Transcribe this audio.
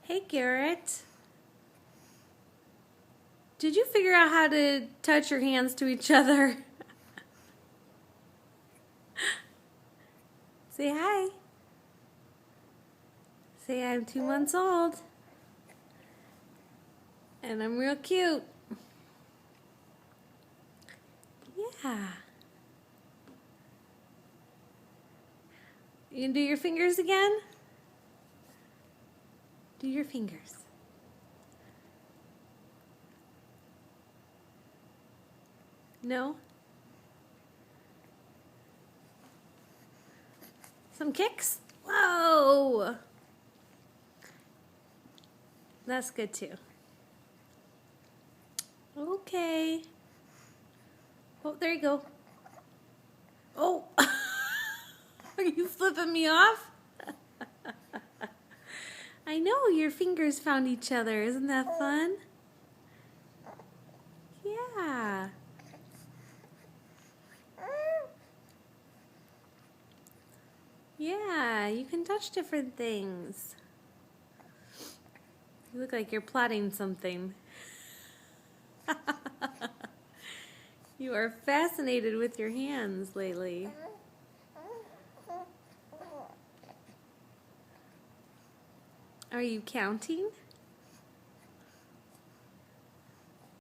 Hey, Garrett. Did you figure out how to touch your hands to each other? Say hi. Say I'm 2 months old. And I'm real cute. Yeah. You can do your fingers again? Do your fingers. No? Some kicks? Whoa! That's good too. Okay. Oh, there you go. Oh! Are you flipping me off? I know, your fingers found each other. Isn't that fun? Yeah. Yeah, you can touch different things. You look like you're plotting something. You are fascinated with your hands lately. Are you counting?